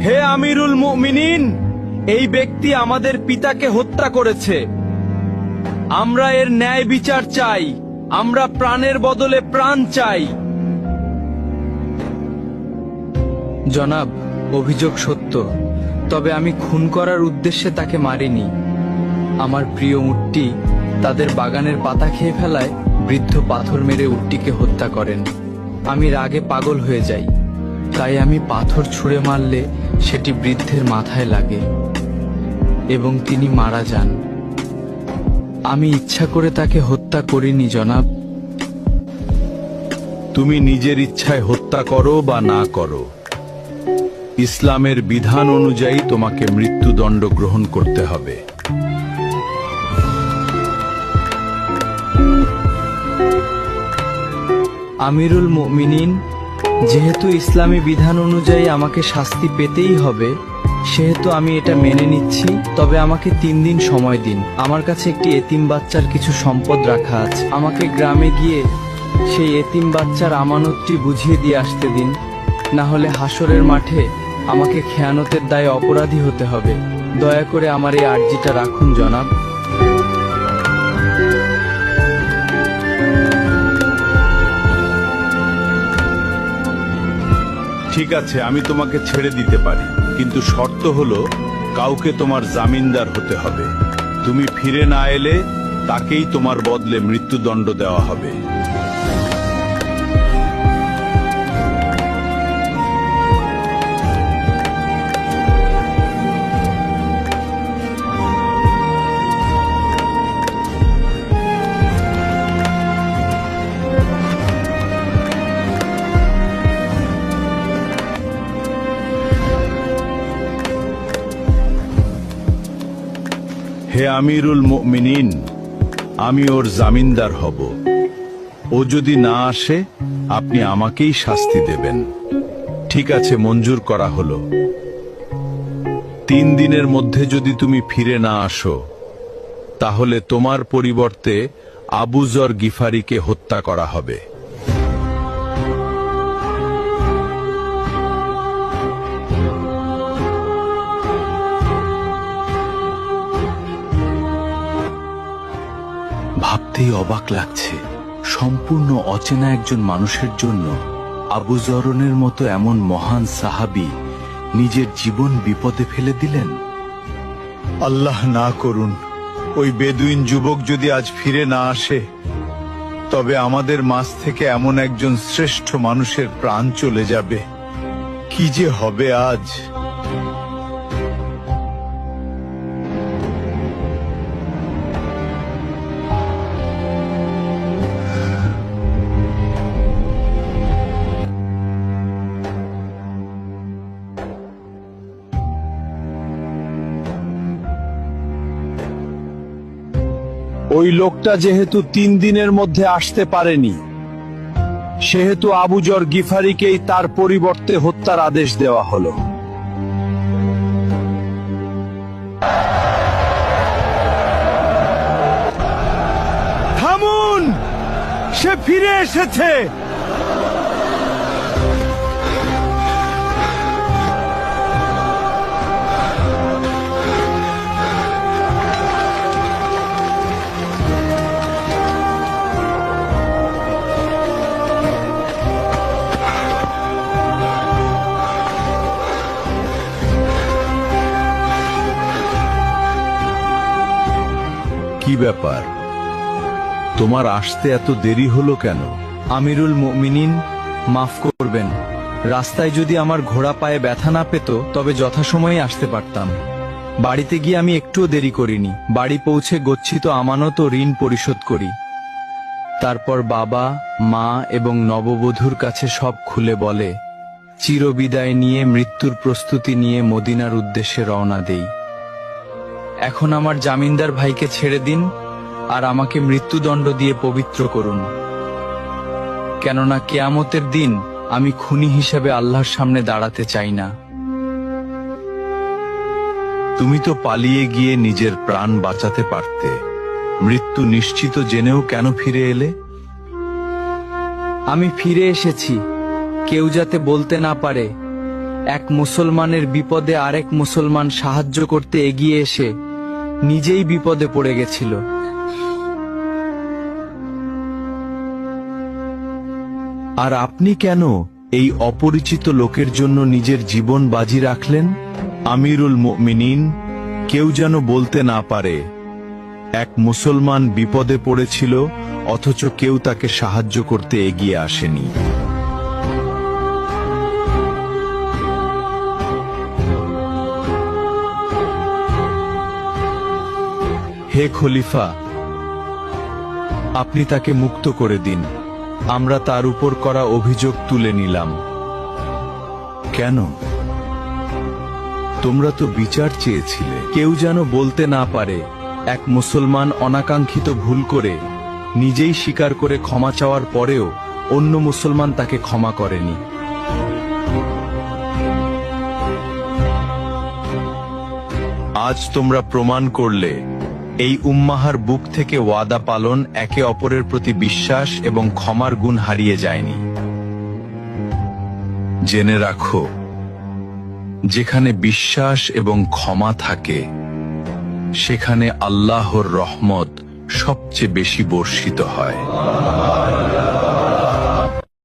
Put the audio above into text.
হে আমিরুল মুমিনিন, এই ব্যক্তি আমাদের পিতাকে হত্যা করেছে। আমরা এর ন্যায় বিচার চাই। আমরা প্রাণের বদলে প্রাণ চাই। জনাব, অভিযোগ সত্য, তবে আমি খুন করার উদ্দেশ্যে তাকে মারিনি। আমার প্রিয় উটটি তাদের বাগানের পাতা খেয়ে ফেলায় বৃদ্ধ পাথর মেরে উটটিকে হত্যা করেন। আমি রাগে পাগল হয়ে যাই, তাই আমি পাথর ছুঁড়ে মারলে সেটি বৃদ্ধের মাথায় লাগে এবং তিনি মারা যান। আমি ইচ্ছা করে তাকে হত্যা করিনি জনাব। তুমি নিজের ইচ্ছায় হত্যা করো বা না করো, ইসলামের বিধান অনুযায়ী তোমাকে মৃত্যুদণ্ড গ্রহণ করতে হবে। আমিরুল মুমিনিন, যেহেতু ইসলামী বিধান অনুযায়ী আমাকে শাস্তি পেতেই হবে, সেহেতু আমি এটা মেনে নিচ্ছি। তবে আমাকে 3 দিন সময় দিন। আমার কাছে একটি এতিম বাচ্চার কিছু সম্পদ রাখা আছে। আমাকে গ্রামে গিয়ে সেই এতিম বাচ্চার আমানতটি বুঝিয়ে দিয়ে আসতে দিন, না হলে হাসরের মাঠে আমাকে খেয়ানতের দায়ে অপরাধী হতে হবে। দয়া করে আমার এই আর্জিটা রাখুন জনাব। ঠিক আছে, আমি তোমাকে ছেড়ে দিতে পারি, কিন্তু শর্ত হলো কাউকে তোমার জামিনদার হতে হবে। তুমি ফিরে না এলে তাকেই তোমার বদলে মৃত্যুদণ্ড দেওয়া হবে। হে আমিরুল মুমিনিন, আমি ওর জামিনদার হব। ও যদি না আসে, আপনি আমাকেই শাস্তি দেবেন। ঠিক আছে, মঞ্জুর করা হলো। 3 দিনের মধ্যে যদি তুমি ফিরে না আসো, তাহলে তোমার পরিবর্তে আবু যর গিফারিকে হত্যা করা হবে। ভাবতেই অবাক লাগছে, সম্পূর্ণ অচেনা একজন মানুষের জন্য আবু যরনের মতো এমন মহান সাহাবী নিজের জীবন বিপদে ফেলে দিলেন। আল্লাহ না করুন ওই বেদুইন যুবক যদি আজ ফিরে না আসে, তবে আমাদের মাঝ থেকে এমন একজন শ্রেষ্ঠ মানুষের প্রাণ চলে যাবে। কি যে হবে আজ! ওই লোকটা যেহেতু 3 দিনের মধ্যে আসতে পারেনি, সেহেতু আবু যর গিফারিকেই তার পরিবর্তে হত্যার আদেশ দেওয়া হলো। থামুন, সে ফিরে এসেছে। কি ব্যাপার, তোমার আসতে এত দেরি হলো কেন? আমিরুল মুমিনিন, মাফ করবেন। রাস্তায় যদি আমার ঘোড়া পায়ে ব্যথা না পেত, তবে যথাসময়ে আসতে পারতাম। বাড়িতে গিয়ে আমি একটুও দেরি করিনি। বাড়ি পৌঁছে গচ্ছিত আমানত ও ঋণ পরিশোধ করি। তারপর বাবা, মা এবং নববধূর কাছে সব খুলে বলে চিরবিদায় নিয়ে মৃত্যুর প্রস্তুতি নিয়ে মদিনার উদ্দেশ্যে রওনা দেই। এখন আমার জামিনদার ভাইকে ছেড়ে দিন আর আমাকে মৃত্যুদণ্ড দিয়ে পবিত্র করুন, কেননা কিয়ামতের দিন আমি খুনি হিসেবে আল্লাহর সামনে দাঁড়াতে চাই না। তুমি তো পালিয়ে গিয়ে নিজের প্রাণ বাঁচাতে পারতে। মৃত্যু নিশ্চিত জেনেও কেন ফিরে এলে? আমি ফিরে এসেছি, কেউ যাতে বলতে না পারে এক মুসলমানের বিপদে আরেক মুসলমান সাহায্য করতে এগিয়ে এসে নিজেই বিপদে পড়ে গেছিল। আর আপনি কেন এই অপরিচিত লোকের জন্য নিজের জীবন বাজি রাখলেন? আমিরুল মুমিনিন, কেউ যেন বলতে না পারে এক মুসলমান বিপদে পড়েছিল অথচ কেউ তাকে সাহায্য করতে এগিয়ে আসেনি। হে খলিফা, আপনি তাকে মুক্ত করে দিন। আমরা তার উপর করা অভিযোগ তুলে নিলাম। কেন? তোমরা তো বিচার চেয়েছিলে। কেউ যেন বলতে না পারে এক মুসলমান অনাকাঙ্ক্ষিত ভুল করে নিজেই স্বীকার করে ক্ষমা চাওয়ার পরেও অন্য মুসলমান তাকে ক্ষমা করেনি। আজ তোমরা প্রমাণ করলে এই উম্মাহার বুক থেকে ওয়াদা পালন, একে অপরের প্রতি বিশ্বাস এবং ক্ষমার গুণ হারিয়ে যায়নি। জেনে রাখো, যেখানে বিশ্বাস এবং ক্ষমা থাকে সেখানে আল্লাহর রহমত সবচেয়ে বেশি বর্ষিত হয়।